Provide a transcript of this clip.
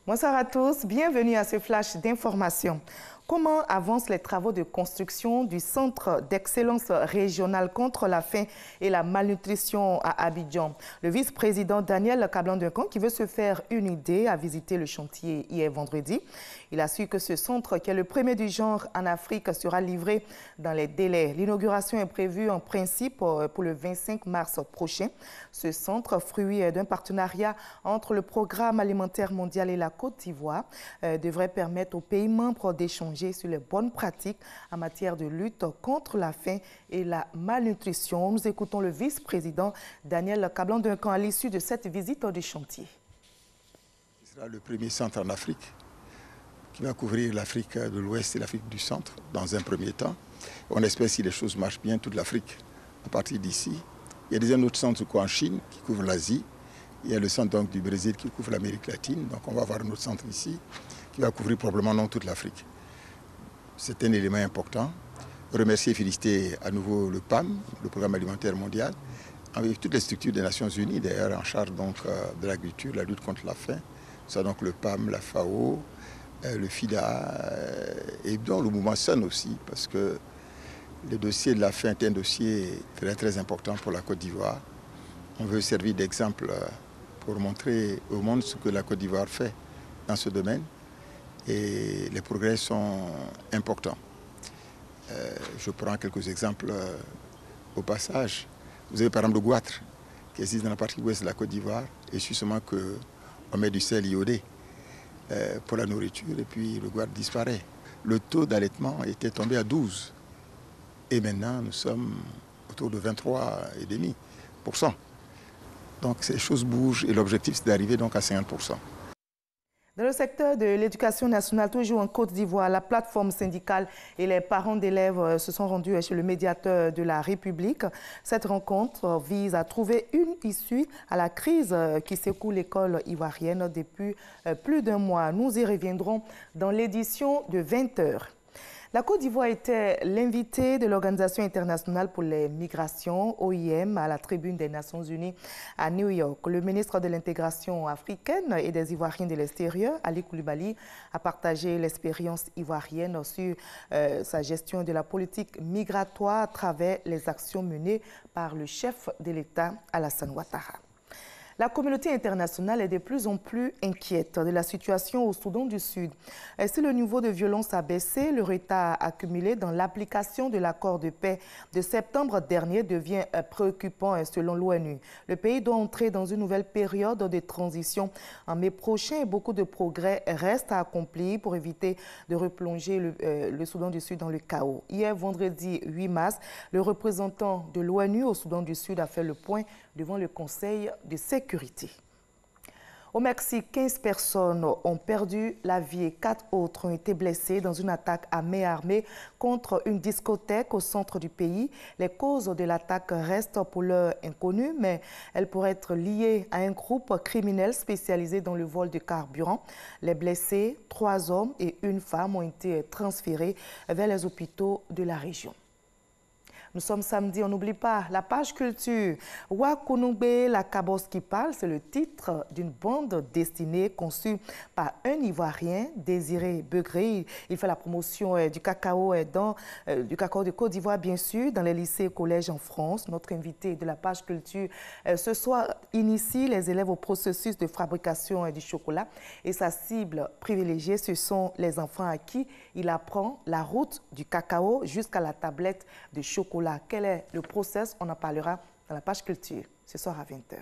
Bonsoir à tous, bienvenue à ce flash d'information. Comment avancent les travaux de construction du Centre d'excellence régionale contre la faim et la malnutrition à Abidjan? Le vice-président Daniel Kablan-Duncan, qui veut se faire une idée, a visité le chantier hier vendredi. Il a su que ce centre, qui est le premier du genre en Afrique, sera livré dans les délais. L'inauguration est prévue en principe pour le 25 mars prochain. Ce centre, fruit d'un partenariat entre le Programme alimentaire mondial et la Côte d'Ivoire, devrait permettre aux pays membres d'échanger sur les bonnes pratiques en matière de lutte contre la faim et la malnutrition. Nous écoutons le vice-président Daniel Kablan-Duncan à l'issue de cette visite du chantier. Ce sera le premier centre en Afrique qui va couvrir l'Afrique de l'Ouest et l'Afrique du Centre dans un premier temps. On espère, si les choses marchent bien, toute l'Afrique à partir d'ici. Il y a déjà un autre centre en Chine qui couvre l'Asie. Il y a le centre donc, du Brésil qui couvre l'Amérique latine. Donc on va avoir un autre centre ici qui va couvrir probablement non toute l'Afrique. C'est un élément important. Remercier et féliciter à nouveau le PAM, le Programme alimentaire mondial, avec toutes les structures des Nations Unies, d'ailleurs en charge donc, de l'agriculture, la lutte contre la faim. Ça donc le PAM, la FAO, le FIDA et donc le mouvement SUN aussi, parce que le dossier de la faim est un dossier très très important pour la Côte d'Ivoire. On veut servir d'exemple pour montrer au monde ce que la Côte d'Ivoire fait dans ce domaine. Et les progrès sont importants. Je prends quelques exemples au passage. Vous avez par exemple le goitre qui existe dans la partie ouest de la Côte d'Ivoire. Et justement qu'on met du sel iodé pour la nourriture et puis le goitre disparaît. Le taux d'allaitement était tombé à 12. Et maintenant, nous sommes autour de 23,5%. Donc ces choses bougent et l'objectif c'est d'arriver donc à 50%. Dans le secteur de l'éducation nationale, toujours en Côte d'Ivoire, la plateforme syndicale et les parents d'élèves se sont rendus chez le médiateur de la République. Cette rencontre vise à trouver une issue à la crise qui secoue l'école ivoirienne depuis plus d'un mois. Nous y reviendrons dans l'édition de 20h. La Côte d'Ivoire était l'invité de l'Organisation internationale pour les migrations, OIM, à la tribune des Nations Unies à New York. Le ministre de l'intégration africaine et des Ivoiriens de l'extérieur, Ali Koulibaly, a partagé l'expérience ivoirienne sur sa gestion de la politique migratoire à travers les actions menées par le chef de l'État, Alassane Ouattara. La communauté internationale est de plus en plus inquiète de la situation au Soudan du Sud. Si le niveau de violence a baissé, le retard accumulé dans l'application de l'accord de paix de septembre dernier devient préoccupant selon l'ONU. Le pays doit entrer dans une nouvelle période de transition en mai prochain et beaucoup de progrès restent à accomplir pour éviter de replonger le Soudan du Sud dans le chaos. Hier, vendredi 8 mars, le représentant de l'ONU au Soudan du Sud a fait le point devant le Conseil de sécurité. Au Mexique, 15 personnes ont perdu la vie et 4 autres ont été blessées dans une attaque à main armée contre une discothèque au centre du pays. Les causes de l'attaque restent pour l'heure inconnues, mais elles pourraient être liées à un groupe criminel spécialisé dans le vol de carburant. Les blessés, 3 hommes et 1 femme, ont été transférés vers les hôpitaux de la région. Nous sommes samedi, on n'oublie pas la page culture. Wakunugbe, la cabosse qui parle, c'est le titre d'une bande dessinée conçue par un Ivoirien, Désiré Begré. Il fait la promotion du cacao de Côte d'Ivoire, bien sûr, dans les lycées et collèges en France. Notre invité de la page culture ce soir initie les élèves au processus de fabrication du chocolat. Et sa cible privilégiée, ce sont les enfants à qui il apprend la route du cacao jusqu'à la tablette de chocolat. Quel est le process? On en parlera dans la page culture ce soir à 20h.